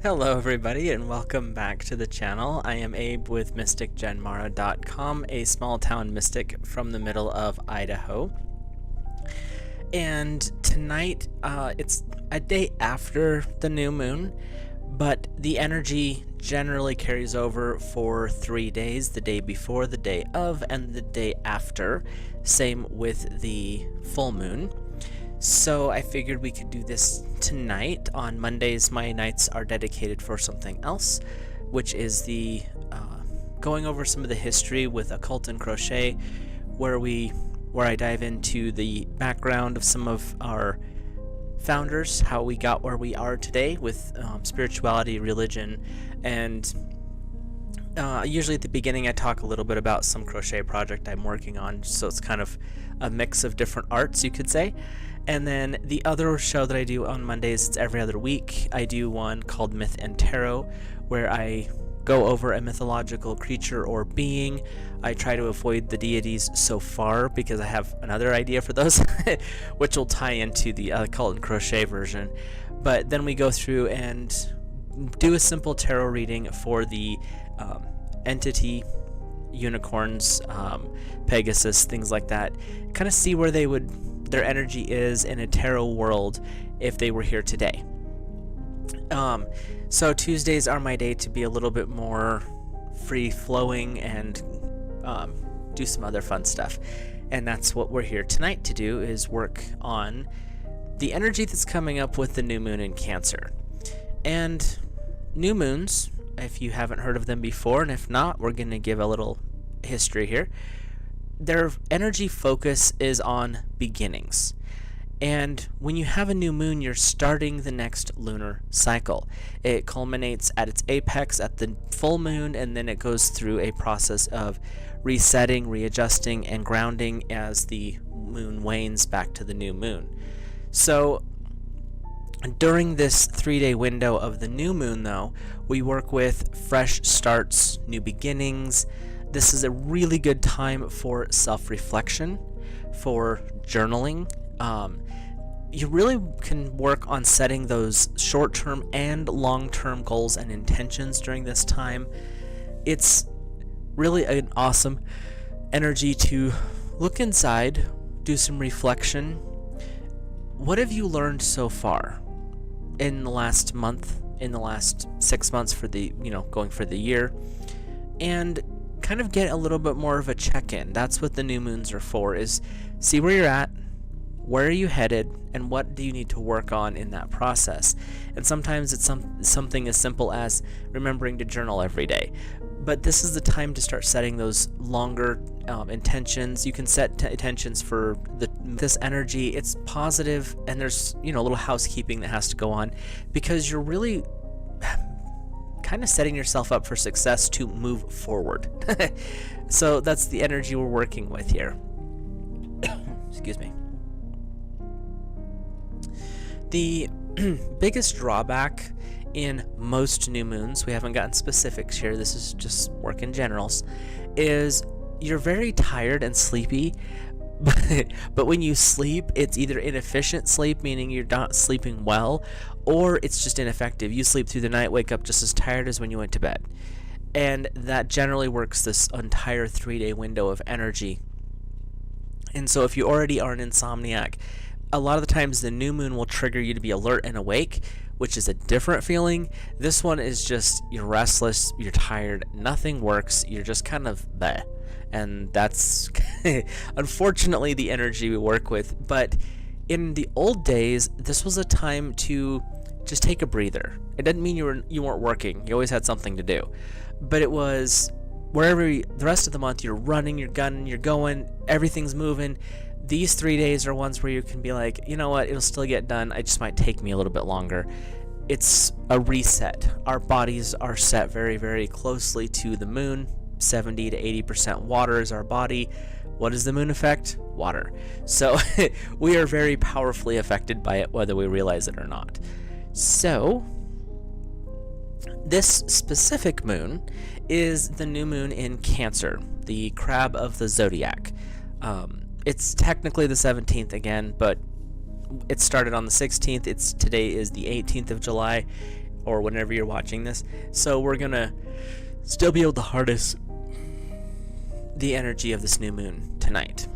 Hello everybody and welcome back to the channel. I am Abe with MysticGenmara.com, a small town mystic from the middle of Idaho. And tonight, it's a day after the new moon, but the energy generally carries over for 3 days, the day before, the day of, and the day after. Same with the full moon. So I figured we could do this tonight. On Mondays, my nights are dedicated for something else, which is the going over some of the history with occult and crochet, where I dive into the background of some of our founders, how we got where we are today with spirituality, religion, and usually at the beginning I talk a little bit about some crochet project I'm working on, so it's kind of a mix of different arts, you could say. And then the other show that I do on Mondays, it's every other week. I do one called Myth and Tarot, where I go over a mythological creature or being. I try to avoid the deities so far because I have another idea for those, which will tie into the occult and crochet version. But then we go through and do a simple tarot reading for the entity, unicorns, Pegasus, things like that. Kind of see where their energy is in a tarot world if they were here today. So Tuesdays are my day to be a little bit more free-flowing and do some other fun stuff. And that's what we're here tonight to do, is work on the energy that's coming up with the new moon in Cancer. And new moons, if you haven't heard of them before, and if not, we're going to give a little history here. Their energy focus is on beginnings. And when you have a new moon, you're starting the next lunar cycle. It culminates at its apex at the full moon, and then it goes through a process of resetting, readjusting, and grounding as the moon wanes back to the new moon. So during this 3-day window of the new moon, though, we work with fresh starts, new beginnings. This is a really good time for self-reflection, for journaling. You really can work on setting those short-term and long-term goals and intentions during this time. It's really an awesome energy to look inside, do some reflection. What have you learned so far in the last month, in the last 6 months for the, going for the year? And kind of get a little bit more of a check-in. That's what the new moons are for, is see where you're at, where are you headed, and what do you need to work on in that process. And sometimes it's something as simple as remembering to journal every day. But this is the time to start setting those longer intentions. You can set intentions for this energy. It's positive, and there's a little housekeeping that has to go on, because you're really kind of setting yourself up for success to move forward. So that's the energy we're working with here. Excuse me. The biggest drawback in most new moons, we haven't gotten specifics here, this is just work in generals, is you're very tired and sleepy. But when you sleep, it's either inefficient sleep, meaning you're not sleeping well, or it's just ineffective. You sleep through the night, wake up just as tired as when you went to bed. And that generally works this entire 3-day window of energy. And so if you already are an insomniac, a lot of the times the new moon will trigger you to be alert and awake, which is a different feeling. This one is just, you're restless, you're tired, nothing works, you're just kind of bleh. And that's unfortunately the energy we work with. But in the old days, this was a time to just take a breather. It didn't mean you weren't working. You always had something to do. But it was wherever the rest of the month you're running, you're gunning, you're going, everything's moving. These 3 days are ones where you can be like, you know what, it'll still get done. It just might take me a little bit longer. It's a reset. Our bodies are set very, very closely to the moon. 70 to 80% water is our body. What does the moon affect? Water. So we are very powerfully affected by it, whether we realize it or not. So this specific moon is the new moon in Cancer, the crab of the zodiac. It's technically the 17th again, but it started on the 16th. Today is the 18th of July. or whenever you're watching this. So we're gonna still be able to harness the energy of this new moon tonight.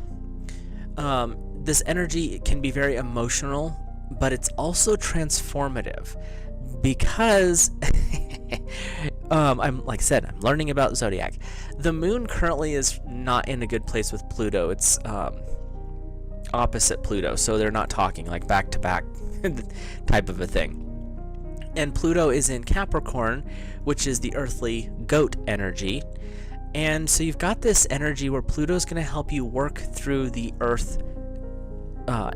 This energy can be very emotional, but it's also transformative because I'm like I said, I'm learning about zodiac. The moon currently is not in a good place with Pluto. It's opposite Pluto, so they're not talking, like back to back type of a thing. And Pluto is in Capricorn, which is the earthly goat energy. And so you've got this energy where Pluto's going to help you work through the earth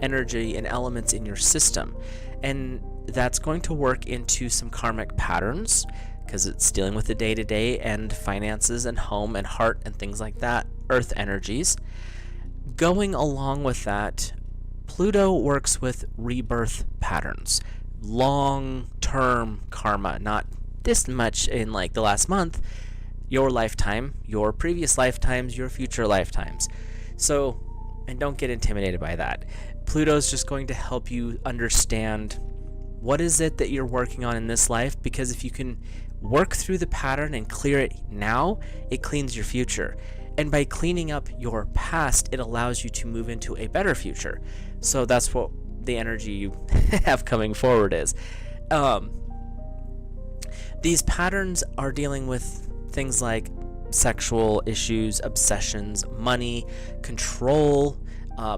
energy and elements in your system. And that's going to work into some karmic patterns, because it's dealing with the day-to-day and finances and home and heart and things like that, earth energies. Going along with that, Pluto works with rebirth patterns, long-term karma, not this much in like the last month, your lifetime, your previous lifetimes, your future lifetimes. So, and don't get intimidated by that. Pluto's just going to help you understand what is it that you're working on in this life, because if you can work through the pattern and clear it now, it cleans your future. And by cleaning up your past, it allows you to move into a better future. So that's what the energy you have coming forward is. These patterns are dealing with things like sexual issues, obsessions, money, control,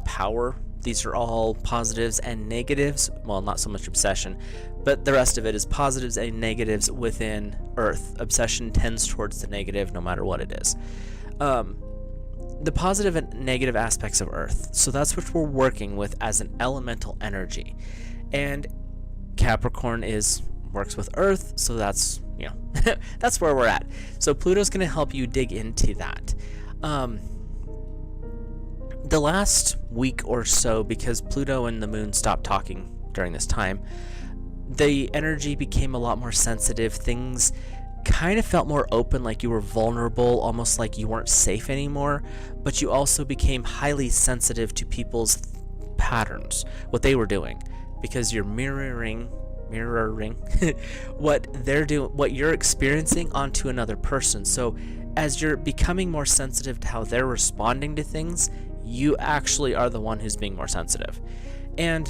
power. These are all positives and negatives. Well, not so much obsession, but the rest of it is positives and negatives within Earth. Obsession tends towards the negative no matter what it is. The positive and negative aspects of Earth. So that's what we're working with as an elemental energy. And Capricorn works with Earth, so that's, that's where we're at. So Pluto's going to help you dig into that. The last week or so, because Pluto and the moon stopped talking during this time, the energy became a lot more sensitive. Things kind of felt more open, like you were vulnerable, almost like you weren't safe anymore, but you also became highly sensitive to people's patterns, what they were doing, because you're mirroring what they're doing, what you're experiencing onto another person. So as you're becoming more sensitive to how they're responding to things, you actually are the one who's being more sensitive. And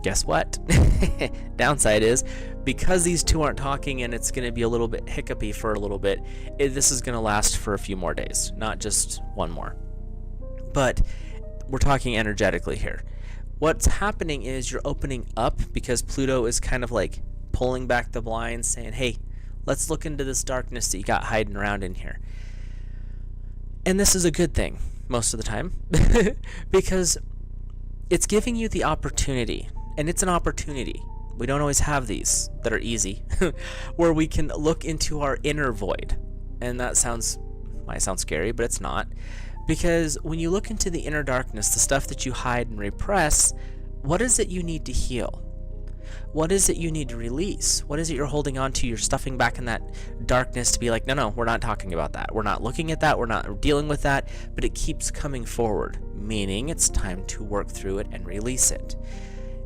guess what? Downside is, because these two aren't talking and it's going to be a little bit hiccupy for a little bit, this is going to last for a few more days, not just one more. But we're talking energetically here. What's happening is you're opening up, because Pluto is kind of like pulling back the blinds, saying, hey, let's look into this darkness that you got hiding around in here. And this is a good thing most of the time, because it's giving you the opportunity, and it's an opportunity. We don't always have these that are easy, where we can look into our inner void. And that might sound scary, but it's not. Because when you look into the inner darkness, the stuff that you hide and repress, what is it you need to heal? What is it you need to release? What is it you're holding on to? You're stuffing back in that darkness to be like, no, we're not talking about that. We're not looking at that. We're not dealing with that. But it keeps coming forward, meaning it's time to work through it and release it.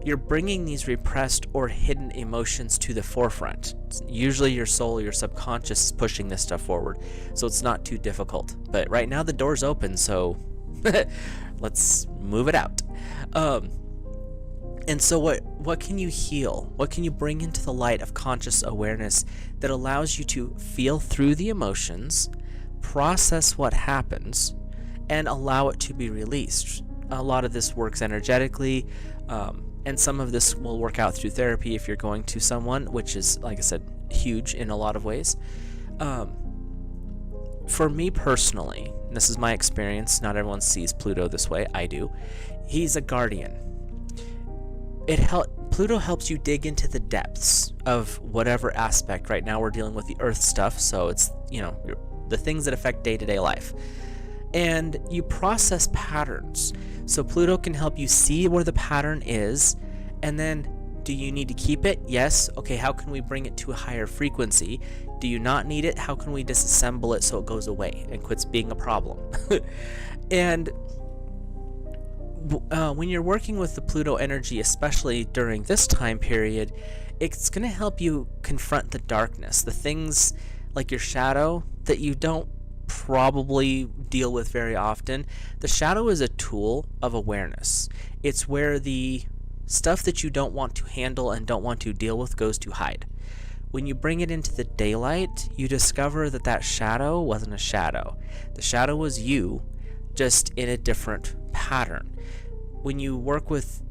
You're bringing these repressed or hidden emotions to the forefront. Usually your soul, your subconscious is pushing this stuff forward, so it's not too difficult. But right now the door's open, so let's move it out. And so what can you heal? What can you bring into the light of conscious awareness that allows you to feel through the emotions, process what happens, and allow it to be released? A lot of this works energetically, and some of this will work out through therapy if you're going to someone, which is, like I said, huge in a lot of ways. For me personally, this is my experience, not everyone sees Pluto this way, I do. He's a guardian. Pluto helps you dig into the depths of whatever aspect. Right now we're dealing with the earth stuff, so it's, the things that affect day-to-day life. And you process patterns. So Pluto can help you see where the pattern is, and then, do you need to keep it? Yes. Okay, how can we bring it to a higher frequency? Do you not need it? How can we disassemble it so it goes away and quits being a problem? And when you're working with the Pluto energy, especially during this time period, It's going to help you confront the darkness, the things like your shadow that you don't probably deal with very often. The shadow is a tool of awareness. It's where the stuff that you don't want to handle and don't want to deal with goes to hide. When you bring it into the daylight, you discover that that shadow wasn't a shadow. The shadow was you, just in a different pattern. When you work with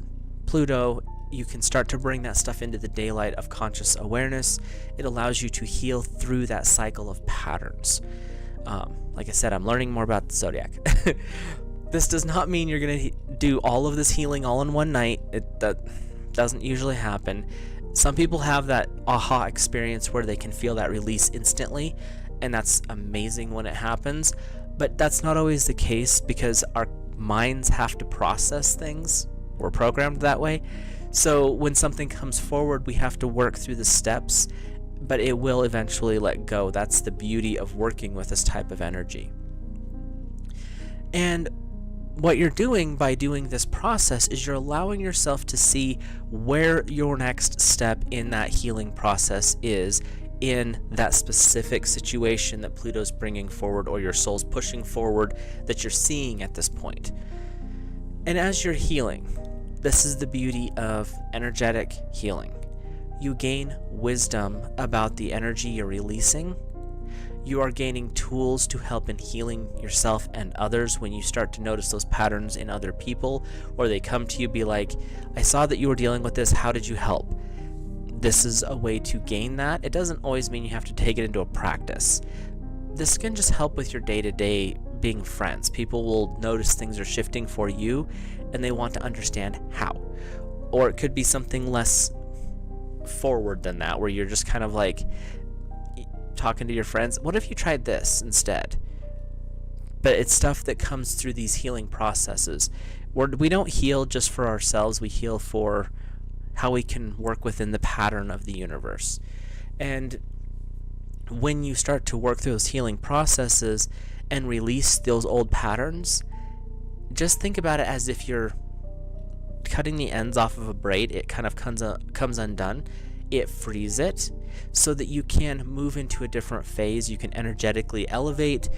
Pluto, you can start to bring that stuff into the daylight of conscious awareness. It allows you to heal through that cycle of patterns. Like I said, I'm learning more about the zodiac. This does not mean you're going to do all of this healing all in one night. That doesn't usually happen. Some people have that aha experience where they can feel that release instantly, and that's amazing when it happens. But that's not always the case because our minds have to process things. We're programmed that way. So when something comes forward, we have to work through the steps, but it will eventually let go. That's the beauty of working with this type of energy. And what you're doing by doing this process is you're allowing yourself to see where your next step in that healing process is in that specific situation that Pluto's bringing forward or your soul's pushing forward that you're seeing at this point. And as you're healing, this is the beauty of energetic healing. You gain wisdom about the energy you're releasing. You are gaining tools to help in healing yourself and others when you start to notice those patterns in other people, or they come to you be like, I saw that you were dealing with this, how did you help? This is a way to gain that. It doesn't always mean you have to take it into a practice. This can just help with your day-to-day being friends. People will notice things are shifting for you and they want to understand how. Or it could be something less forward than that, where you're just kind of like talking to your friends, what if you tried this instead? But it's stuff that comes through these healing processes where we don't heal just for ourselves, we heal for how we can work within the pattern of the universe. And when you start to work through those healing processes and release those old patterns, just think about it as if you're cutting the ends off of a braid. It kind of comes undone. It frees it so that you can move into a different phase. You can energetically elevate,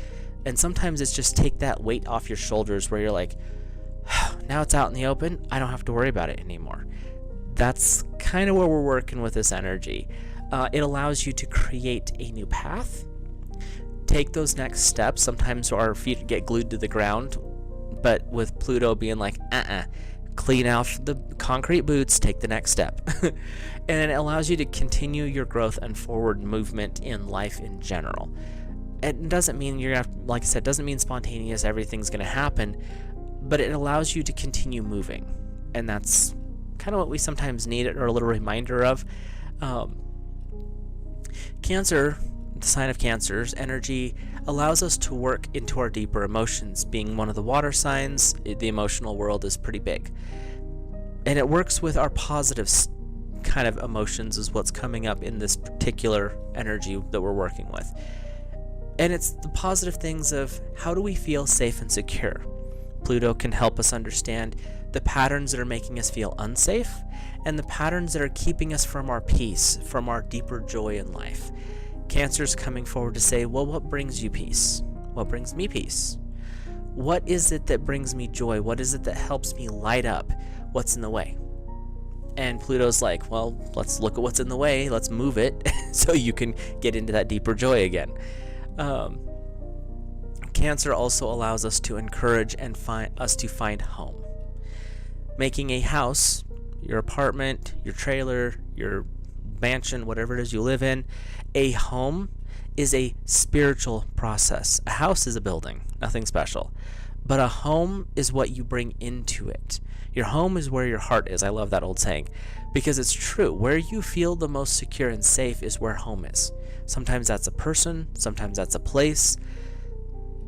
and sometimes it's just take that weight off your shoulders where you're like, now it's out in the open, I don't have to worry about it anymore. That's kind of where we're working with this energy. It allows you to create a new path, take those next steps. Sometimes our feet get glued to the ground, but with Pluto being like, clean out the concrete boots, take the next step. And it allows you to continue your growth and forward movement in life in general. It doesn't mean you're gonna, like I said, doesn't mean spontaneous, everything's going to happen, but it allows you to continue moving. And that's kind of what we sometimes need, or a little reminder of. Cancer, the sign of Cancer's energy allows us to work into our deeper emotions. Being one of the water signs, the emotional world is pretty big. And it works with our positive kind of emotions is what's coming up in this particular energy that we're working with. And it's the positive things of how do we feel safe and secure. Pluto can help us understand the patterns that are making us feel unsafe and the patterns that are keeping us from our peace, from our deeper joy in life. Cancer's coming forward to say, well, what brings you peace? What brings me peace? What is it that brings me joy? What is it that helps me light up? What's in the way? And Pluto's like, well, let's look at what's in the way. Let's move it so you can get into that deeper joy again. Cancer also allows us to encourage and find home. Making a house, your apartment, your trailer, your mansion, whatever it is you live in, a home is a spiritual process. A house is a building, nothing special. But a home is what you bring into it. Your home is where your heart is. I love that old saying because it's true. Where you feel the most secure and safe is where home is. Sometimes that's a person, sometimes that's a place,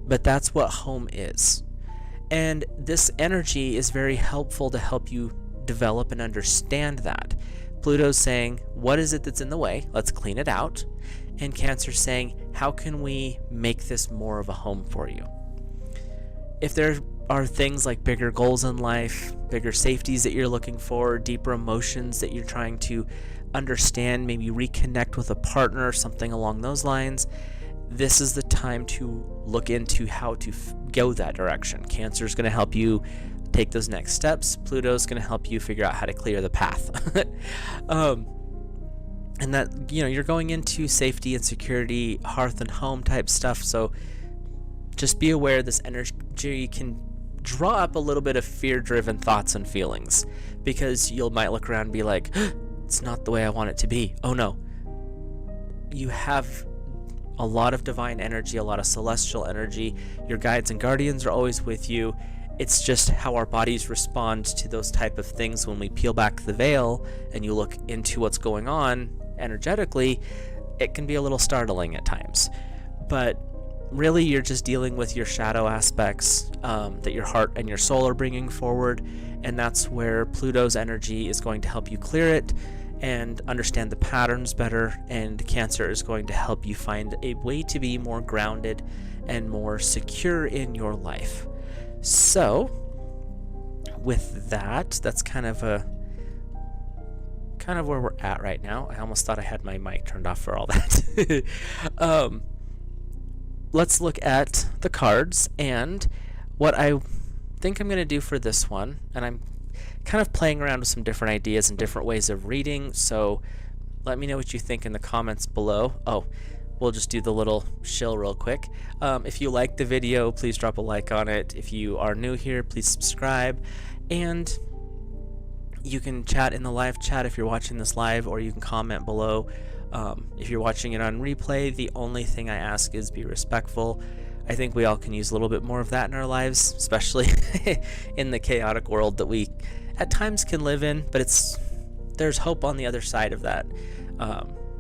but that's what home is. And this energy is very helpful to help you develop and understand that. Pluto's saying, what is it that's in the way? Let's clean it out. And Cancer's saying, how can we make this more of a home for you? If there are things like bigger goals in life, bigger safeties that you're looking for, deeper emotions that you're trying to understand, maybe reconnect with a partner, something along those lines, this is the time to look into how to go that direction. Cancer is going to help you take those next steps. Pluto is going to help you figure out how to clear the path. And that, you're going into safety and security, hearth and home type stuff. So just be aware this energy can draw up a little bit of fear-driven thoughts and feelings, because you might look around and be like, it's not the way I want it to be. Oh no. You have a lot of divine energy, a lot of celestial energy. Your guides and guardians are always with you. It's just how our bodies respond to those type of things when we peel back the veil and you look into what's going on energetically. It can be a little startling at times. But really, you're just dealing with your shadow aspects that your heart and your soul are bringing forward, and that's where Pluto's energy is going to help you clear it and understand the patterns better, and Cancer is going to help you find a way to be more grounded and more secure in your life. So with that, that's kind of where we're at right now. I almost thought I had my mic turned off for all that. Let's look at the cards, and what I think I'm going to do for this one, and I'm kind of playing around with some different ideas and different ways of reading, so let me know what you think in the comments below. Oh, we'll just do the little shill real quick. If you like the video, please drop a like on it. If you are new here, please subscribe, and you can chat in the live chat if you're watching this live, or you can comment below. If you're watching it on replay, the only thing I ask is be respectful. I think we all can use a little bit more of that in our lives, especially in the chaotic world that we at times can live in, but there's hope on the other side of that.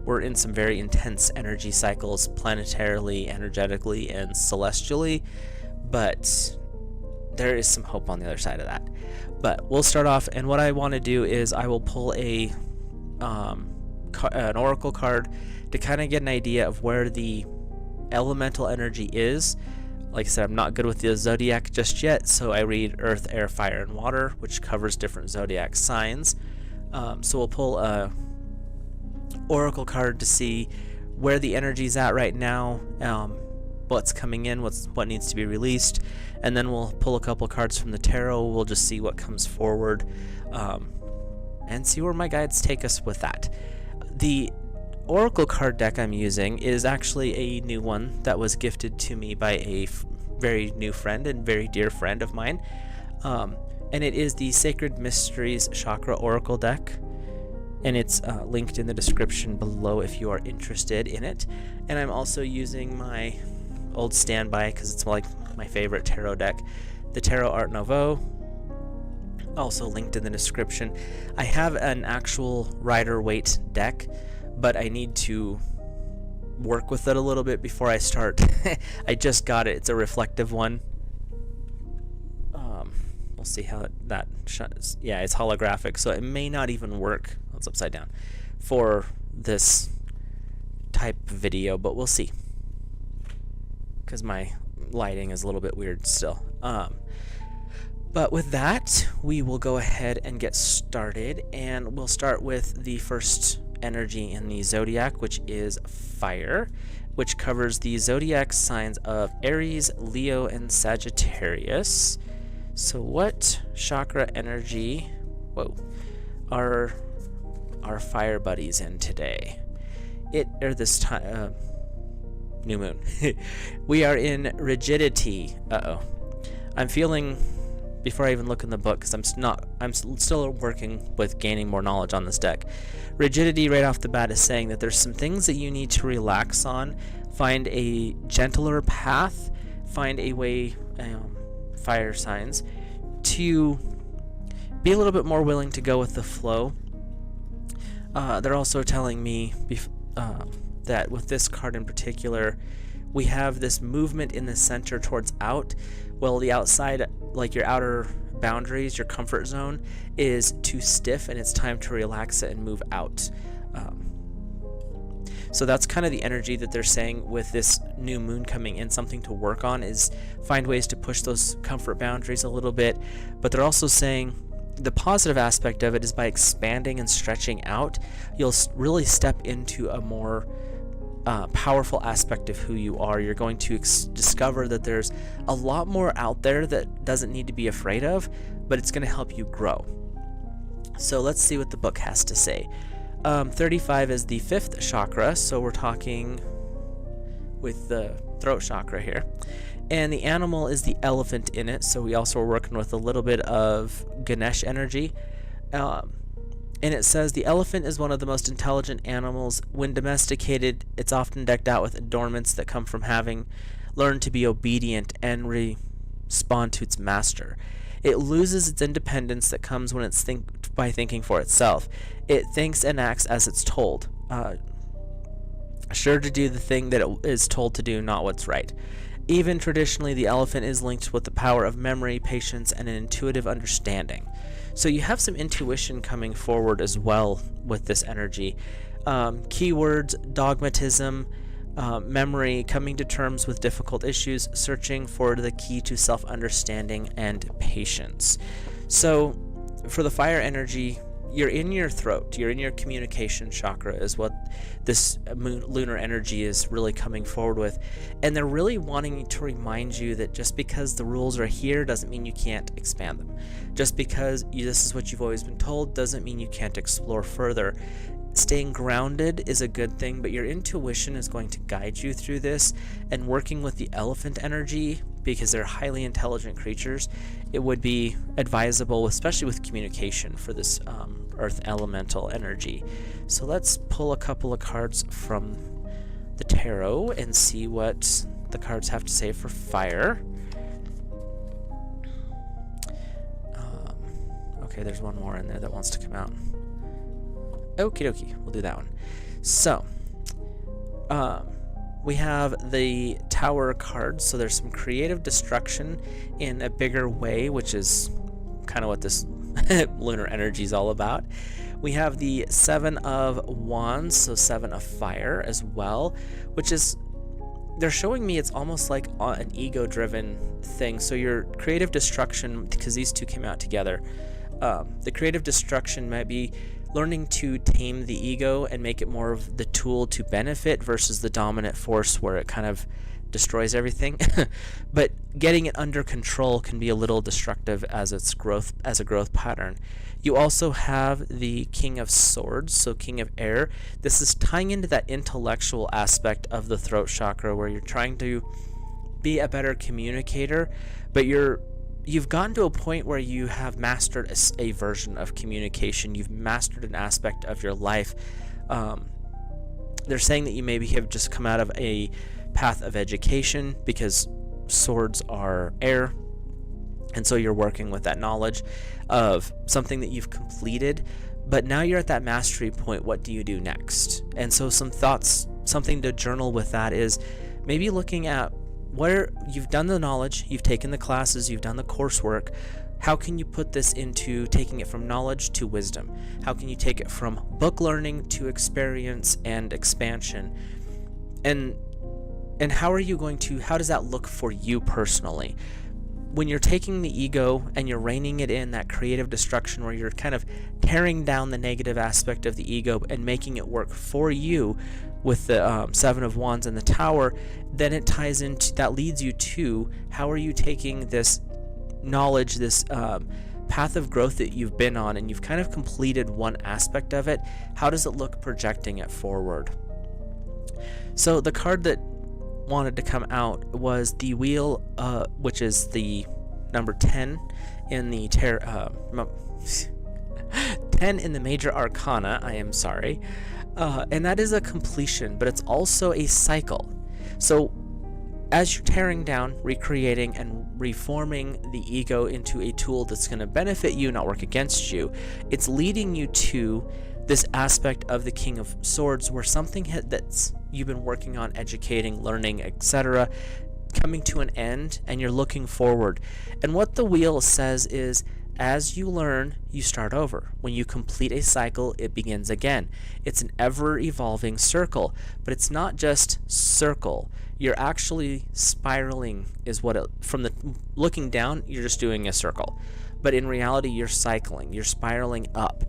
We're in some very intense energy cycles, planetarily, energetically, and celestially, but there is some hope on the other side of that. But we'll start off, and what I want to do is I will pull an oracle card to kind of get an idea of where the elemental energy is. Like I said, I'm not good with the zodiac just yet, so I read earth, air, fire, and water, which covers different zodiac signs. So we'll pull a oracle card to see where the energy's at right now, what's coming in, what needs to be released, and then we'll pull a couple cards from the tarot. We'll just see what comes forward, and see where my guides take us with that. The oracle card deck I'm using is actually a new one that was gifted to me by a very new friend and very dear friend of mine, and it is the Sacred Mysteries Chakra Oracle deck, and it's linked in the description below if you are interested in it. And I'm also using my old standby because it's like my favorite tarot deck, the Tarot Art Nouveau, also linked in the description. I have an actual Rider-Waite deck, but I need to work with it a little bit before I start. I just got it. It's a reflective one. We'll see how that shows. Yeah, it's holographic, so it may not even work. It's upside down for this type of video, but we'll see, because my lighting is a little bit weird still. But with that, we will go ahead and get started, and we'll start with the first energy in the zodiac, which is fire, which covers the zodiac signs of Aries, Leo, and Sagittarius. So what chakra energy are our fire buddies in today? This time new moon. We are in rigidity. I'm feeling, before I even look in the book, because I'm still working with gaining more knowledge on this deck. Rigidity right off the bat is saying that there's some things that you need to relax on, find a gentler path, find a way, fire signs, to be a little bit more willing to go with the flow. They're also telling me that with this card in particular, we have this movement in the center towards out. Well, the outside, like your outer boundaries, your comfort zone, is too stiff, and it's time to relax it and move out. So that's kind of the energy that they're saying with this new moon coming in. Something to work on is find ways to push those comfort boundaries a little bit. But they're also saying The positive aspect of it is by expanding and stretching out, you'll really step into a more powerful aspect of who you are. You're going to discover that there's a lot more out there that doesn't need to be afraid of, but it's going to help you grow. So let's see what the book has to say. 35 is the 5th chakra, so we're talking with the throat chakra here. And the animal is the elephant in it, so we also are working with a little bit of Ganesh energy. And it says the elephant is one of the most intelligent animals. When domesticated, it's often decked out with adornments that come from having learned to be obedient and respond to its master. It loses its independence that comes when it's by thinking for itself. It thinks and acts as it's told, sure to do the thing that it is told to do, not what's right. Even traditionally, the elephant is linked with the power of memory, patience, and an intuitive understanding. So you have some intuition coming forward as well with this energy. Keywords: dogmatism, memory, coming to terms with difficult issues, searching for the key to self-understanding, and patience. So for the fire energy, you're in your throat, you're in your communication chakra is what this lunar energy is really coming forward with. And they're really wanting to remind you that just because the rules are here doesn't mean you can't expand them. Just because this is what you've always been told doesn't mean you can't explore further. Staying grounded is a good thing, but your intuition is going to guide you through this. And working with the elephant energy, because they're highly intelligent creatures, it would be advisable, especially with communication, for this earth elemental energy. So let's pull a couple of cards from the tarot and see what the cards have to say for fire. Okay, there's one more in there that wants to come out. Okie dokie, we'll do that one. So, we have the Tower card, so there's some creative destruction in a bigger way, which is kind of what this lunar energy is all about. We have the 7 of Wands, so 7 of fire as well, which is, they're showing me it's almost like an ego-driven thing. So your creative destruction, because these two came out together, the creative destruction might be learning to tame the ego and make it more of the tool to benefit versus the dominant force where it kind of destroys everything. But getting it under control can be a little destructive as its growth, as a growth pattern. You also have the King of Swords, so King of Air. This is tying into that intellectual aspect of the throat chakra where you're trying to be a better communicator, but you've gotten to a point where you have mastered a version of communication. You've mastered an aspect of your life. They're saying that you maybe have just come out of a path of education because swords are air, and so you're working with that knowledge of something that you've completed, but now you're at that mastery point. What do you do next? And so some thoughts, something to journal with that is maybe looking at where you've done the knowledge, you've taken the classes, you've done the coursework. How can you put this into taking it from knowledge to wisdom? How can you take it from book learning to experience and expansion? And how are you going to, how does that look for you personally? When you're taking the ego and you're reining it in, that creative destruction where you're kind of tearing down the negative aspect of the ego and making it work for you with the 7 of Wands and the Tower, then it ties into, that leads you to, how are you taking this knowledge, this path of growth that you've been on, and you've kind of completed one aspect of it, how does it look projecting it forward? So the card that wanted to come out was the Wheel, which is the number 10 in the 10 in the Major Arcana, I am sorry. And that is a completion, but it's also a cycle. So as you're tearing down, recreating, and reforming the ego into a tool that's going to benefit you, not work against you, it's leading you to this aspect of the King of Swords where something that's you've been working on, educating, learning, etc., coming to an end, and you're looking forward. And what the wheel says is, as you learn, you start over. When you complete a cycle, it begins again. It's an ever-evolving circle, but it's not just circle. You're actually spiraling, is what it, from the looking down, you're just doing a circle. but in reality you're cycling, you're spiraling up.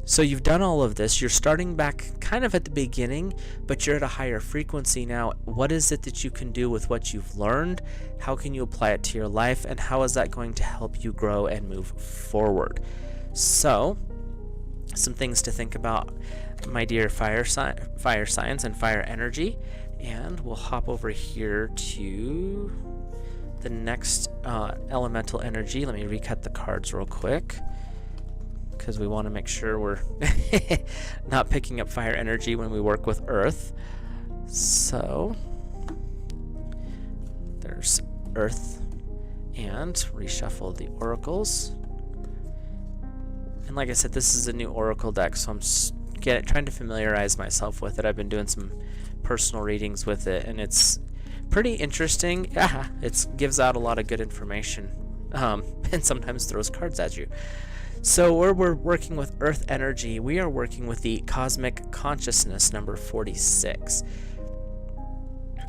So you've done all of this, you're starting back kind of at the beginning, but you're at a higher frequency now. What is it that you can do with what you've learned? How can you apply it to your life, and how is that going to help you grow and move forward? So, some things to think about, my dear fire signs and fire energy, and we'll hop over here to the next elemental energy. Let me recut the cards real quick, because we want to make sure we're not picking up fire energy when we work with earth. So there's earth, and reshuffle the oracles. And like I said, this is a new oracle deck, so I'm trying to familiarize myself with it. I've been doing some personal readings with it, and it's pretty interesting. It gives out a lot of good information, and sometimes throws cards at you. So where we're working with earth energy, we are working with the cosmic consciousness number 46.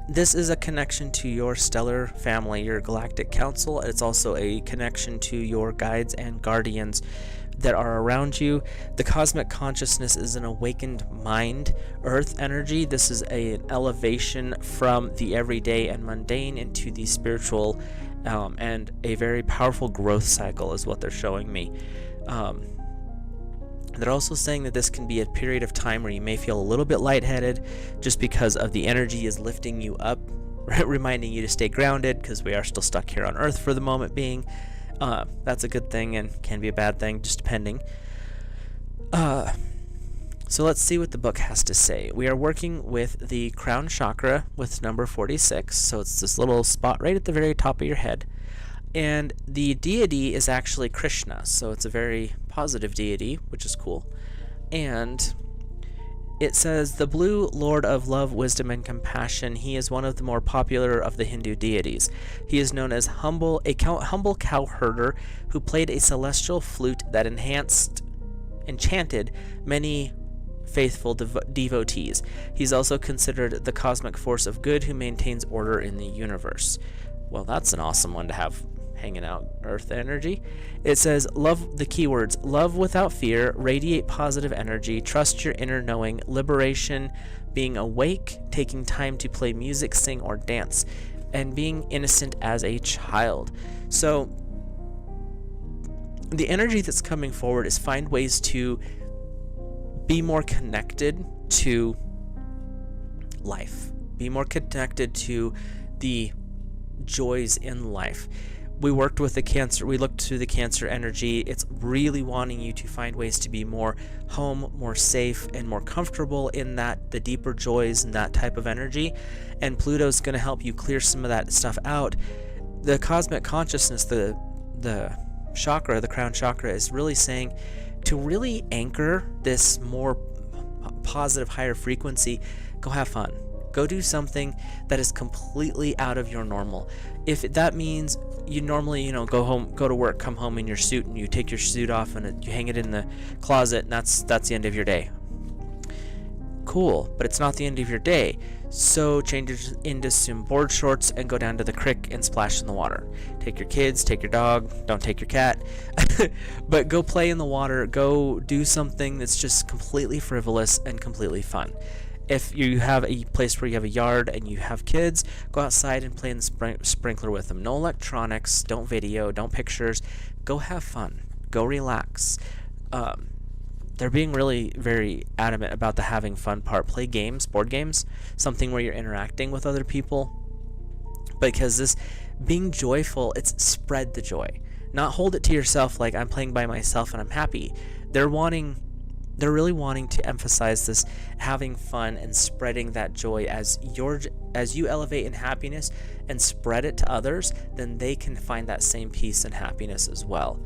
This is a connection to your stellar family, your galactic council. It's also a connection to your guides and guardians that are around you. The cosmic consciousness is an awakened mind. Earth energy, this is an elevation from the everyday and mundane into the spiritual, and a very powerful growth cycle is what they're showing me. They're also saying that this can be a period of time where you may feel a little bit lightheaded just because of the energy is lifting you up, reminding you to stay grounded, because we are still stuck here on Earth for the moment being. That's a good thing and can be a bad thing, just depending. So let's see what the book has to say. We are working with the crown chakra with number 46, so it's this little spot right at the very top of your head. And the deity is actually Krishna, so it's a very positive deity, which is cool. And it says, the blue lord of love, wisdom, and compassion. He is one of the more popular of the Hindu deities. He is known as a humble cow herder who played a celestial flute that enchanted many faithful devotees. He's also considered the cosmic force of good who maintains order in the universe. Well, that's an awesome one to have hanging out, earth energy. It says, love, the keywords, love without fear, radiate positive energy, trust your inner knowing, liberation, being awake, taking time to play music, sing, or dance, and being innocent as a child. So the energy that's coming forward is find ways to be more connected to life, be more connected to the joys in life. We worked with the Cancer, we looked through the Cancer energy. It's really wanting you to find ways to be more home, more safe, and more comfortable in that, the deeper joys and that type of energy. And Pluto's going to help you clear some of that stuff out. The cosmic consciousness, the chakra, the crown chakra, is really saying to really anchor this more positive, higher frequency. Go have fun. Go do something that is completely out of your normal. If that means you normally, go home, go to work, come home in your suit, and you take your suit off and you hang it in the closet, and that's the end of your day. Cool, but it's not the end of your day. So change it into some board shorts and go down to the creek and splash in the water. Take your kids, take your dog, don't take your cat, but go play in the water. Go do something that's just completely frivolous and completely fun. If you have a place where you have a yard and you have kids, go outside and play in the sprinkler with them. No electronics, don't video, don't pictures. Go have fun. Go relax. They're being really very adamant about the having fun part. Play games, board games, something where you're interacting with other people. Because this being joyful, it's spread the joy. Not hold it to yourself like I'm playing by myself and I'm happy. They're really wanting to emphasize this having fun and spreading that joy. As you elevate in happiness and spread it to others, then they can find that same peace and happiness as well.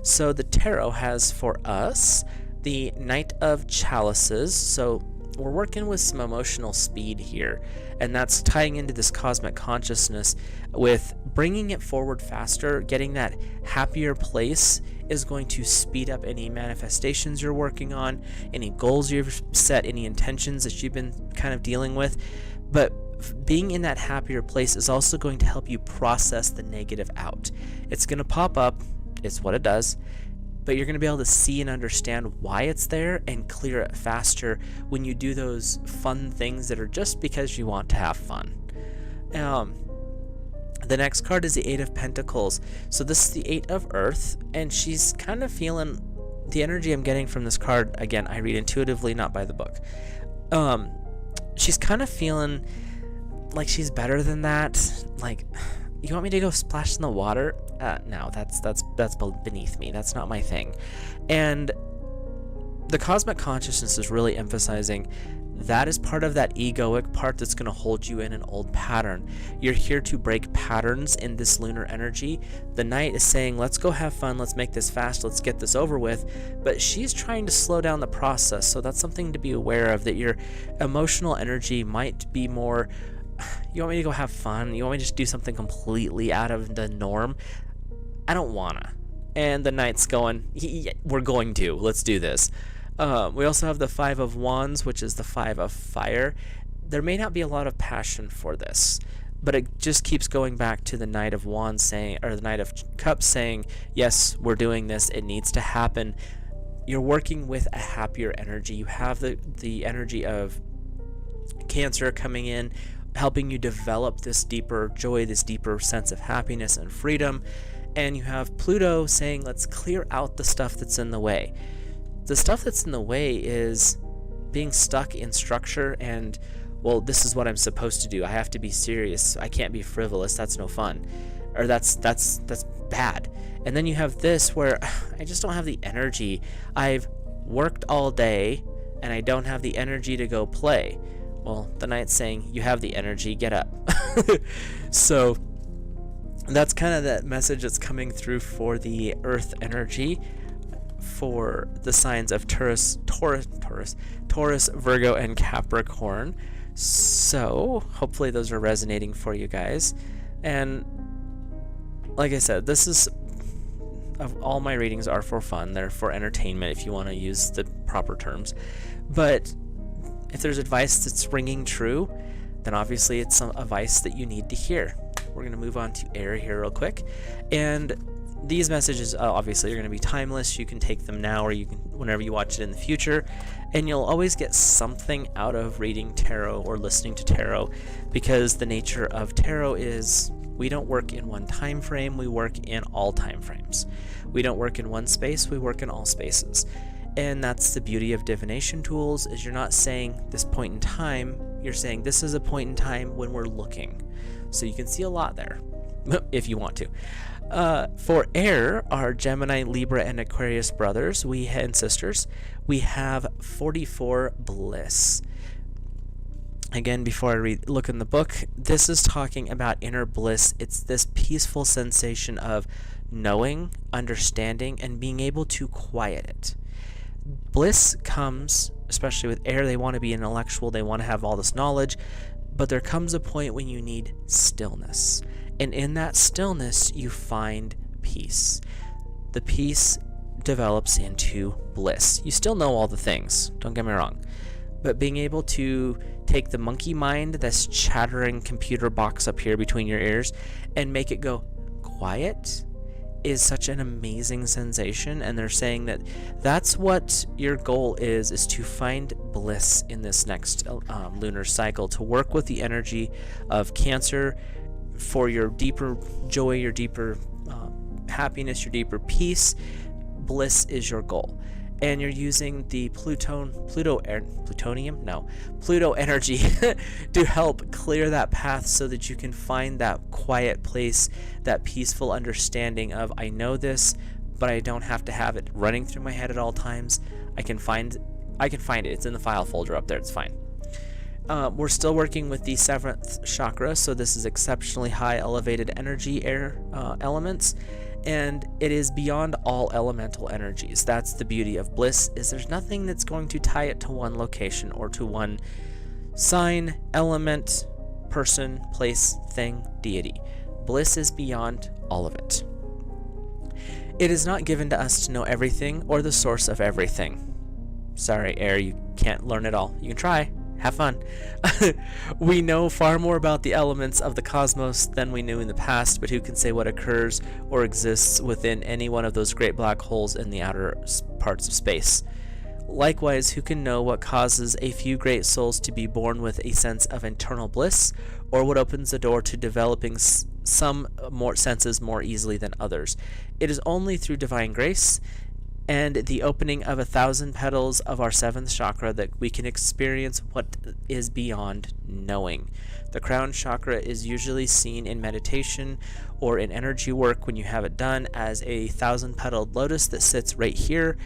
So the tarot has for us the Knight of Chalices. So we're working with some emotional speed here, and that's tying into this cosmic consciousness with bringing it forward faster. Getting that happier place is going to speed up any manifestations you're working on, any goals you've set, any intentions that you've been kind of dealing with. But being in that happier place is also going to help you process the negative out. It's going to pop up, it's what it does. But you're going to be able to see and understand why it's there and clear it faster when you do those fun things that are just because you want to have fun. The next card is the Eight of Pentacles. So this is the Eight of Earth, and she's kind of feeling the energy I'm getting from this card. Again, I read intuitively, not by the book. She's kind of feeling like she's better than that. Like, you want me to go splash in the water? No, that's beneath me. That's not my thing. And the cosmic consciousness is really emphasizing that is part of that egoic part that's going to hold you in an old pattern. You're here to break patterns in this lunar energy. The Knight is saying, let's go have fun, let's make this fast, let's get this over with. But she's trying to slow down the process, so that's something to be aware of, that your emotional energy might be more, you want me to go have fun? You want me to just do something completely out of the norm? I don't wanna. And the Knight's going, we're going to, let's do this. We also have the Five of Wands, which is the Five of Fire. There may not be a lot of passion for this, but it just keeps going back to the Knight of Wands saying, or the Knight of Cups saying, yes, we're doing this, it needs to happen. You're working with a happier energy. You have the energy of Cancer coming in, helping you develop this deeper joy, this deeper sense of happiness and freedom. And you have Pluto saying, let's clear out the stuff that's in the way. The stuff that's in the way is being stuck in structure and, well, this is what I'm supposed to do. I have to be serious. I can't be frivolous. That's no fun. Or that's bad. And then you have this where I just don't have the energy. I've worked all day and I don't have the energy to go play. Well, the Knight's saying, you have the energy, get up. So that's kind of that message that's coming through for the Earth energy, for the signs of Taurus, Virgo, and Capricorn. So hopefully those are resonating for you guys. And like I said, this is, all my readings are for fun. They're for entertainment, if you want to use the proper terms. But if there's advice that's ringing true, then obviously it's some advice that you need to hear. We're going to move on to air here real quick. And these messages obviously are going to be timeless. You can take them now, or you can whenever you watch it in the future, and you'll always get something out of reading tarot or listening to tarot, because the nature of tarot is we don't work in one time frame, we work in all time frames. We don't work in one space, we work in all spaces. And that's the beauty of divination tools, is you're not saying this point in time, you're saying this is a point in time when we're looking. So you can see a lot there if you want to. For air, our Gemini, Libra, and Aquarius brothers and sisters, we have 44 bliss. Again, before I look in the book, this is talking about inner bliss. It's this peaceful sensation of knowing, understanding, and being able to quiet it. Bliss comes, especially with air, they want to be intellectual, they want to have all this knowledge, but there comes a point when you need stillness. And in that stillness, you find peace. The peace develops into bliss. You still know all the things, don't get me wrong. But being able to take the monkey mind, this chattering computer box up here between your ears, and make it go quiet is such an amazing sensation. And they're saying that that's what your goal is to find bliss in this next lunar cycle, to work with the energy of Cancer, for your deeper joy, your deeper happiness, your deeper peace. Bliss is your goal. And you're using the Pluto energy to help clear that path so that you can find that quiet place, that peaceful understanding of, I know this, but I don't have to have it running through my head at all times. I can find it. It's in the file folder up there. It's fine. We're still working with the 7th chakra, so this is exceptionally high elevated energy air elements, and it is beyond all elemental energies. That's the beauty of bliss, is there's nothing that's going to tie it to one location or to one sign, element, person, place, thing, deity. Bliss is beyond all of it. It is not given to us to know everything or the source of everything. Sorry, air, you can't learn it all. You can try. have fun. We know far more about the elements of the cosmos than we knew in the past, but who can say what occurs or exists within any one of those great black holes in the outer parts of space? Likewise, who can know what causes a few great souls to be born with a sense of eternal bliss, or what opens the door to developing some more senses more easily than others? It is only through divine grace and the opening of 1,000 petals of our seventh chakra that we can experience what is beyond knowing. The crown chakra is usually seen in meditation or in energy work when you have it done as a 1,000-petaled lotus that sits right here,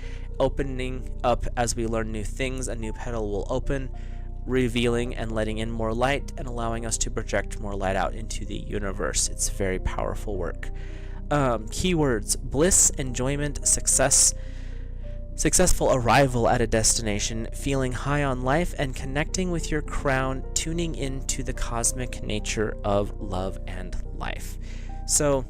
opening up as we learn new things. A new petal will open, revealing and letting in more light and allowing us to project more light out into the universe. It's very powerful work. Keywords: bliss, enjoyment, success, successful arrival at a destination, feeling high on life, and connecting with your crown, tuning into the cosmic nature of love and life. So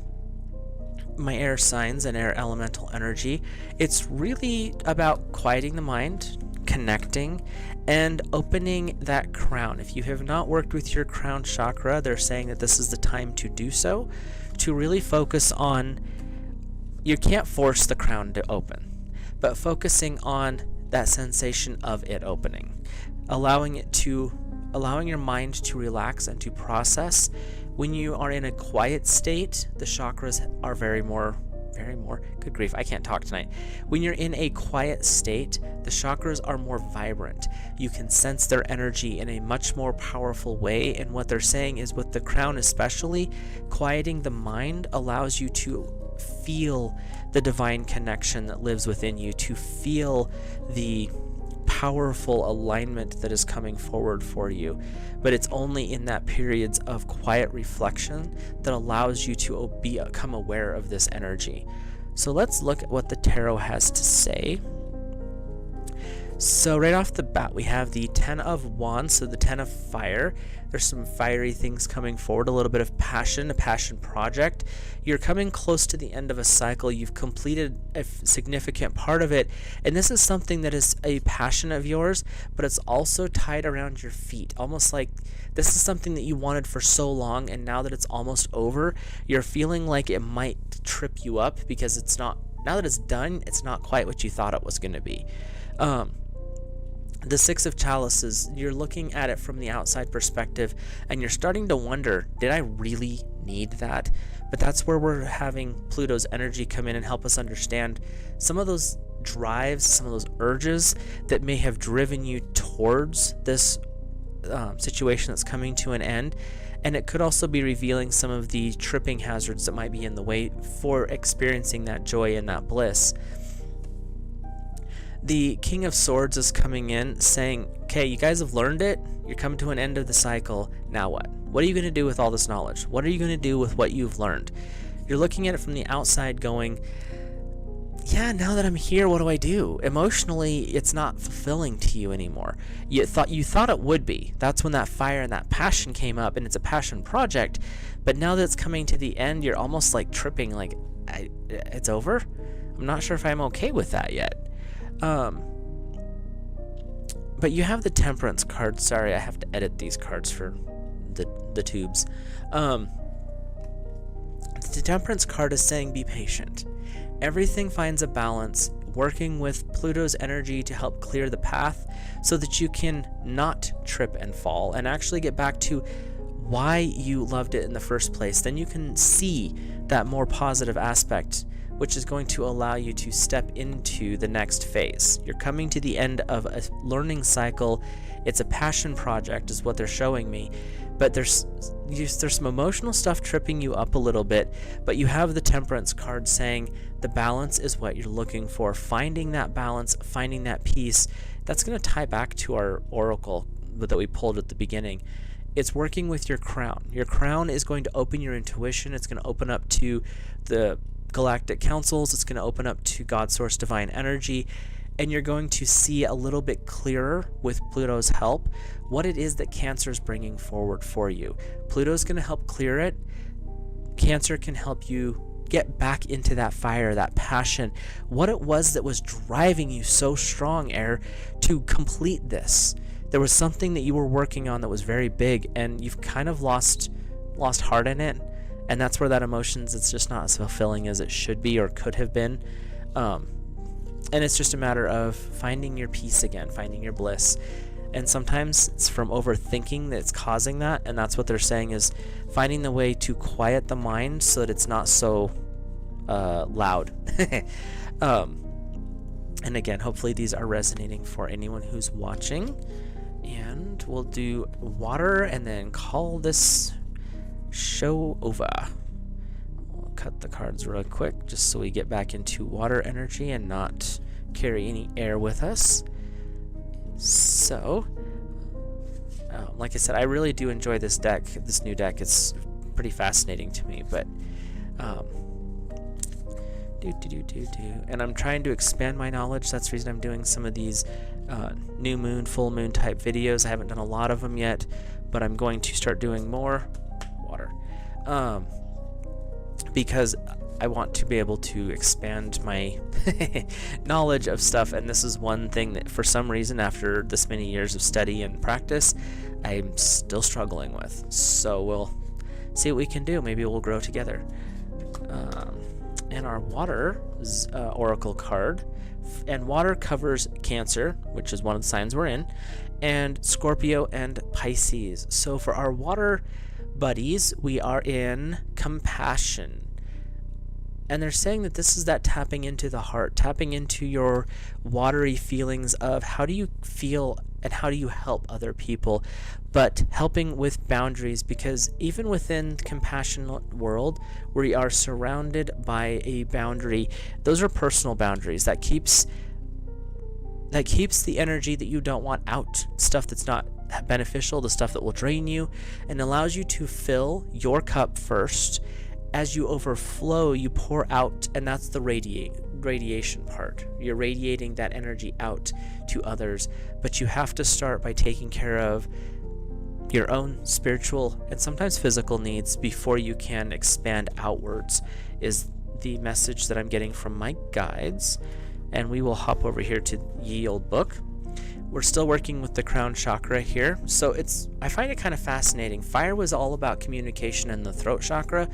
my air signs and air elemental energy, it's really about quieting the mind, connecting, and opening that crown. If you have not worked with your crown chakra, they're saying that this is the time to do so, to really focus on, you can't force the crown to open, but focusing on that sensation of it opening, allowing your mind to relax and to process. When you are in a quiet state, the chakras are very more, good grief, I can't talk tonight. When you're in a quiet state, the chakras are more vibrant. You can sense their energy in a much more powerful way, and what they're saying is, with the crown especially, quieting the mind allows you to feel the divine connection that lives within you, to feel the powerful alignment that is coming forward for you. But it's only in that periods of quiet reflection that allows you to become aware of this energy. So let's look at what the tarot has to say. So right off the bat, we have the Ten of Wands, so the Ten of Fire. There's some fiery things coming forward, a little bit of passion, a passion project. You're coming close to the end of a cycle. You've completed a significant part of it, and this is something that is a passion of yours, but it's also tied around your feet, almost like this is something that you wanted for so long, and now that it's almost over, you're feeling like it might trip you up because it's not, now that it's done, it's not quite what you thought it was going to be. The Six of Chalices, you're looking at it from the outside perspective, and you're starting to wonder, did I really need that? But that's where we're having Pluto's energy come in and help us understand some of those drives, some of those urges that may have driven you towards this situation that's coming to an end. And it could also be revealing some of the tripping hazards that might be in the way for experiencing that joy and that bliss. The King of Swords is coming in saying, okay, you guys have learned it. You're coming to an end of the cycle. Now what? What are you going to do with all this knowledge? What are you going to do with what you've learned? You're looking at it from the outside going, yeah, now that I'm here, what do I do? Emotionally, it's not fulfilling to you anymore. You thought it would be. That's when that fire and that passion came up, and it's a passion project. But now that it's coming to the end, you're almost like tripping, like, it's over? I'm not sure if I'm okay with that yet. But you have the Temperance card. Sorry, I have to edit these cards for the tubes. The Temperance card is saying be patient. Everything finds a balance, working with Pluto's energy to help clear the path so that you can not trip and fall and actually get back to why you loved it in the first place. Then you can see that more positive aspect, which is going to allow you to step into the next phase. You're coming to the end of a learning cycle. It's a passion project is what they're showing me, but there's some emotional stuff tripping you up a little bit, but you have the Temperance card saying the balance is what you're looking for. Finding that balance, finding that peace, that's going to tie back to our oracle that we pulled at the beginning. It's working with your crown. Your crown is going to open your intuition. It's going to open up to the galactic councils. It's going to open up to God source divine energy, and you're going to see a little bit clearer with Pluto's help what it is that Cancer is bringing forward for you. Pluto's going to help clear it. Cancer can help you get back into that fire, that passion, what it was that was driving you so strong, Air, to complete this there was something that you were working on that was very big, and you've kind of lost heart in it, and that's where that emotions, it's just not as fulfilling as it should be or could have been. And it's just a matter of finding your peace again, finding your bliss. And sometimes it's from overthinking that's causing that, and that's what they're saying, is finding the way to quiet the mind so that it's not so loud. And again, hopefully these are resonating for anyone who's watching. And we'll do water and then call this show over. We'll cut the cards real quick just so we get back into water energy and not carry any air with us. So, like I said, I really do enjoy this deck, this new deck. It's pretty fascinating to me, but and I'm trying to expand my knowledge. That's the reason I'm doing some of these new moon, full moon type videos. I haven't done a lot of them yet, but I'm going to start doing more. Water. Because I want to be able to expand my knowledge of stuff, and this is one thing that for some reason after this many years of study and practice I'm still struggling with. So we'll see what we can do. Maybe we'll grow together. And our water oracle card, and water covers Cancer, which is one of the signs we're in, and Scorpio and Pisces. So for our water buddies, we are in compassion. And they're saying that this is that tapping into the heart, tapping into your watery feelings of how do you feel and how do you help other people, but helping with boundaries, because even within the compassionate world, we are surrounded by a boundary. Those are personal boundaries that keeps the energy that you don't want out, stuff that's not beneficial, the stuff that will drain you, and allows you to fill your cup first. As you overflow, you pour out, and that's the radiation part. You're radiating that energy out to others, but you have to start by taking care of your own spiritual and sometimes physical needs before you can expand outwards, is the message that I'm getting from my guides. And we will hop over here to Ye Old Book. We're still working with the crown chakra here, so I find it kind of fascinating. Fire was all about communication in the throat chakra,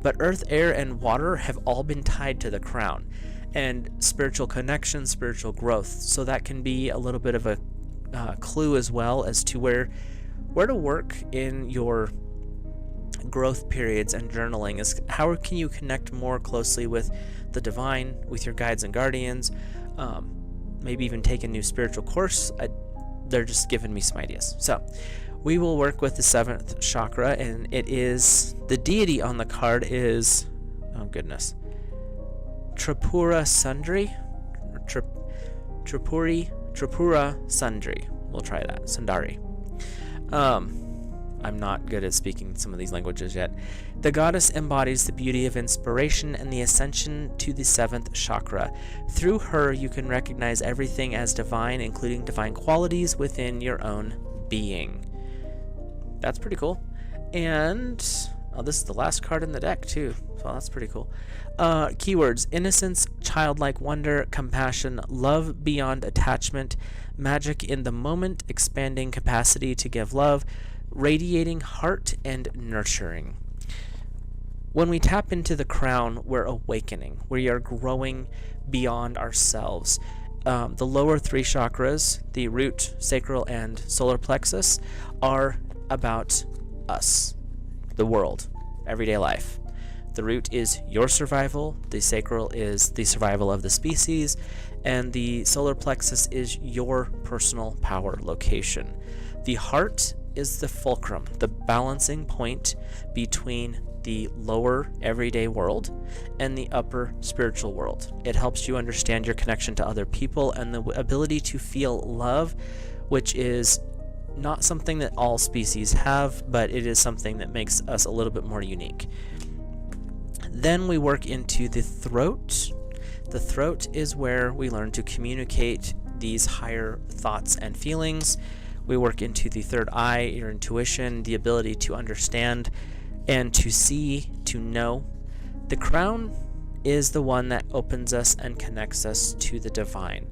but earth, air, and water have all been tied to the crown, and spiritual connection, spiritual growth. So that can be a little bit of a clue as well as to where to work in your growth periods and journaling. Is how can you connect more closely with the divine, with your guides and guardians, maybe even take a new spiritual course. They're just giving me some ideas. So we will work with the 7th chakra, and it is, the deity on the card is, oh goodness, Tripura Sundari, Tripura Sundari. We'll try that, Sundari. I'm not good at speaking some of these languages yet. The goddess embodies the beauty of inspiration and the ascension to the 7th chakra. Through her, you can recognize everything as divine, including divine qualities within your own being. That's pretty cool. And this is the last card in the deck too, so that's pretty cool. Keywords: innocence, childlike wonder, compassion, love beyond attachment, magic in the moment, expanding capacity to give love, radiating heart, and nurturing. When we tap into the crown, we're awakening. We are growing beyond ourselves. The lower 3 chakras, the root, sacral, and solar plexus, are about us, the world, everyday life. The root is your survival, the sacral is the survival of the species, and the solar plexus is your personal power location. The heart is the fulcrum, the balancing point between the lower everyday world and the upper spiritual world. It helps you understand your connection to other people and the ability to feel love, which is not something that all species have, but it is something that makes us a little bit more unique. Then we work into the throat. The throat is where we learn to communicate these higher thoughts and feelings. We work into the third eye, your intuition, the ability to understand and to see, to know. The crown is the one that opens us and connects us to the divine.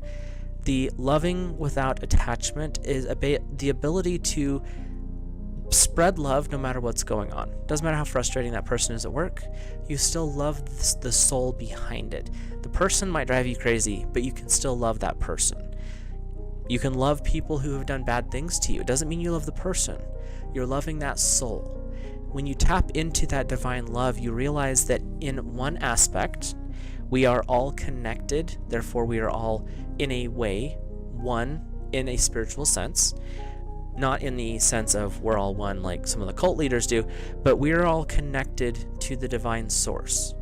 The loving without attachment is the ability to spread love no matter what's going on. Doesn't matter how frustrating that person is at work, you still love the soul behind it. The person might drive you crazy, but you can still love that person. You can love people who have done bad things to you. It doesn't mean you love the person. You're loving that soul. When you tap into that divine love, you realize that in one aspect, we are all connected. Therefore, we are all, in a way, one in a spiritual sense. Not in the sense of we're all one like some of the cult leaders do, but we are all connected to the divine source,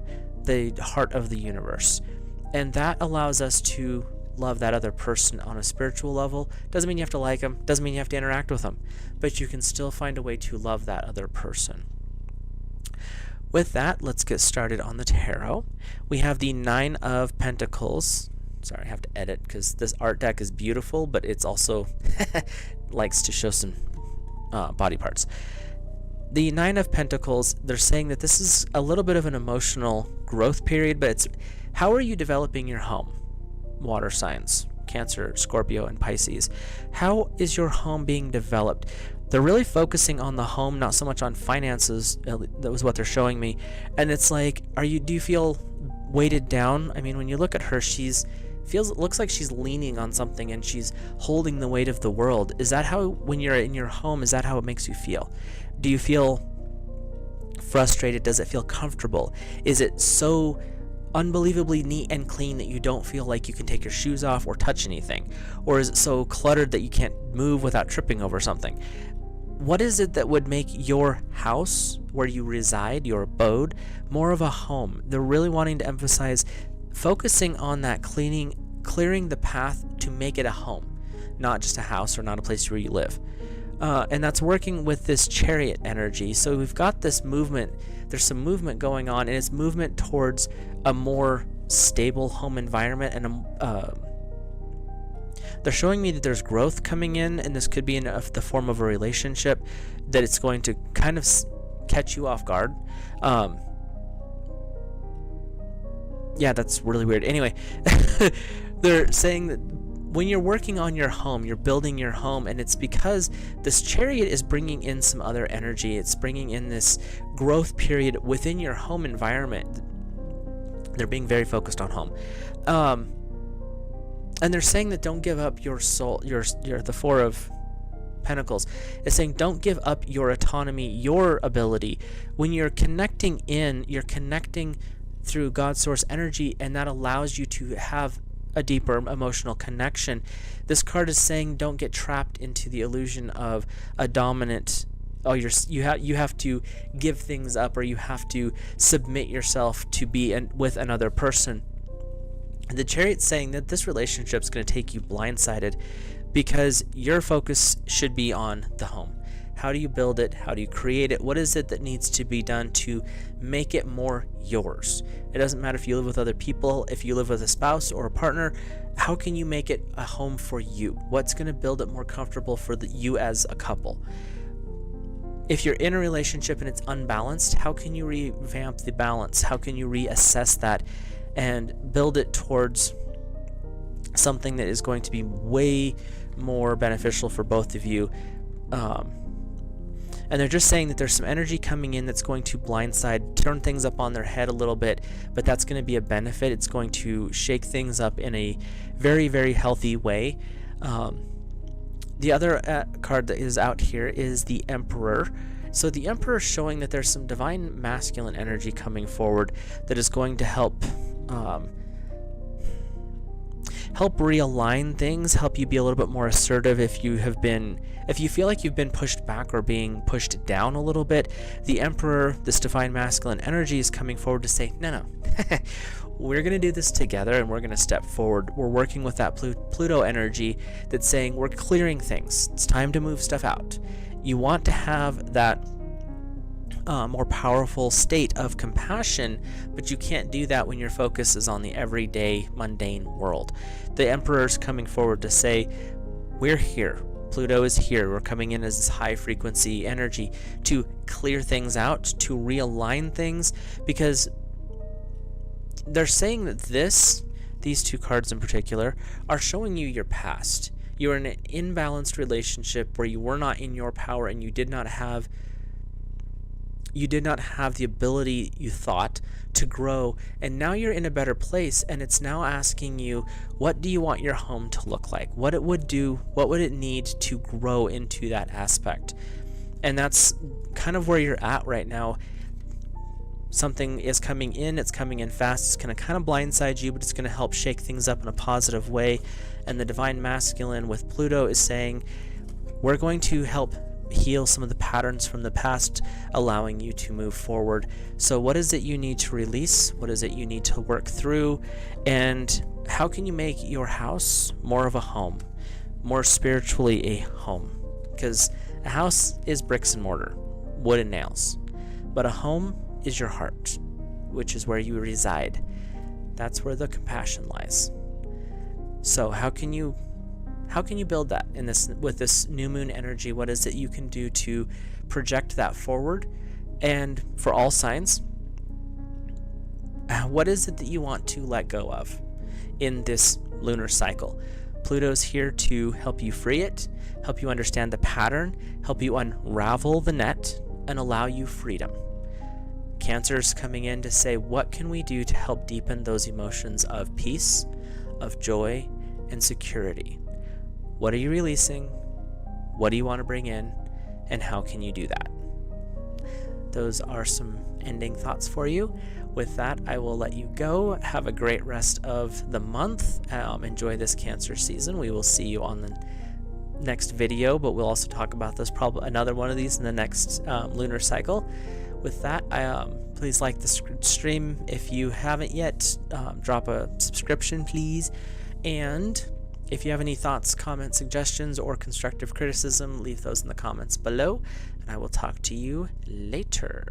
the heart of the universe. And that allows us to love that other person on a spiritual level. Doesn't mean you have to like them, doesn't mean you have to interact with them, but you can still find a way to love that other person. With that, let's get started on the tarot. We have the Nine of Pentacles. Sorry, I have to edit because this art deck is beautiful, but it's also likes to show some body parts. The Nine of Pentacles, they're saying that this is a little bit of an emotional growth period, but it's how are you developing your home? Water signs, Cancer, Scorpio, and Pisces. How is your home being developed? They're really focusing on the home, not so much on finances. That was what they're showing me. And it's like, do you feel weighted down? I mean, when you look at her, it looks like she's leaning on something and she's holding the weight of the world. Is that how, when you're in your home, is that how it makes you feel? Do you feel frustrated? Does it feel comfortable? Is it so unbelievably neat and clean that you don't feel like you can take your shoes off or touch anything? Or is it so cluttered that you can't move without tripping over something? What is it that would make your house, where you reside, your abode, more of a home? They're really wanting to emphasize focusing on that clearing the path to make it a home, not just a house or not a place where you live. And that's working with this Chariot energy. So we've got this movement. There's some movement going on, and it's movement towards a more stable home environment. And they're showing me that there's growth coming in, and this could be in the form of a relationship that it's going to kind of catch you off guard. Yeah, that's really weird. Anyway, they're saying that when you're working on your home, you're building your home, and it's because this Chariot is bringing in some other energy. It's bringing in this growth period within your home environment. They're being very focused on home. And they're saying that don't give up your soul, the Four of Pentacles. It's saying don't give up your autonomy, your ability. When you're connecting you're connecting through God's source energy, and that allows you to have a deeper emotional connection. This card is saying don't get trapped into the illusion of a dominant, you have to give things up, or you have to submit yourself to be with another person. And the Chariot's saying that this relationship's going to take you blindsided because your focus should be on the home. How do you build it? How do you create it? What is it that needs to be done to make it more yours? It doesn't matter if you live with other people, if you live with a spouse or a partner. How can you make it a home for you? What's going to build it more comfortable for you as a couple? If you're in a relationship and it's unbalanced, how can you revamp the balance? How can you reassess that and build it towards something that is going to be way more beneficial for both of you? And they're just saying that there's some energy coming in that's going to blindside, turn things up on their head a little bit, but that's going to be a benefit. It's going to shake things up in a very, very healthy way. The other card that is out here is the Emperor. So the Emperor is showing that there's some divine masculine energy coming forward that is going to help realign things, help you be a little bit more assertive if you feel like you've been pushed back or being pushed down a little bit. The Emperor, this divine masculine energy, is coming forward to say, no, we're going to do this together and we're going to step forward. We're working with that Pluto energy that's saying we're clearing things. It's time to move stuff out. You want to have that more powerful state of compassion, but you can't do that when your focus is on the everyday mundane world. The Emperor's coming forward to say, we're here. Pluto is here. We're coming in as this high frequency energy to clear things out, to realign things, because they're saying that this these two cards in particular, are showing you your past. You were in an imbalanced relationship where you were not in your power and you did not have the ability, you thought, to grow, and now you're in a better place, and it's now asking you, what do you want your home to look like? What would it need to grow into that aspect? And that's kind of where you're at right now. Something is coming in, it's coming in fast, it's going to kind of blindside you, but it's going to help shake things up in a positive way. And the Divine Masculine with Pluto is saying, we're going to help heal some of the patterns from the past, allowing you to move forward. So what is it you need to release? What is it you need to work through? And how can you make your house more of a home, more spiritually a home? Because a house is bricks and mortar, wood and nails, but a home is your heart, which is where you reside. That's where the compassion lies. So how can you build that with this new moon energy? What is it you can do to project that forward? And for all signs, what is it that you want to let go of in this lunar cycle? Pluto's here to help you free it, help you understand the pattern, help you unravel the net, and allow you freedom. Cancer's coming in to say, what can we do to help deepen those emotions of peace, of joy, and security? What are you releasing? What do you want to bring in? And how can you do that? Those are some ending thoughts for you. With that, I will let you go. Have a great rest of the month. Enjoy this Cancer season. We will see you on the next video, but we'll also talk about this, probably another one of these in the next lunar cycle. With that, please like the stream. If you haven't yet, drop a subscription, please. And if you have any thoughts, comments, suggestions, or constructive criticism, leave those in the comments below, and I will talk to you later.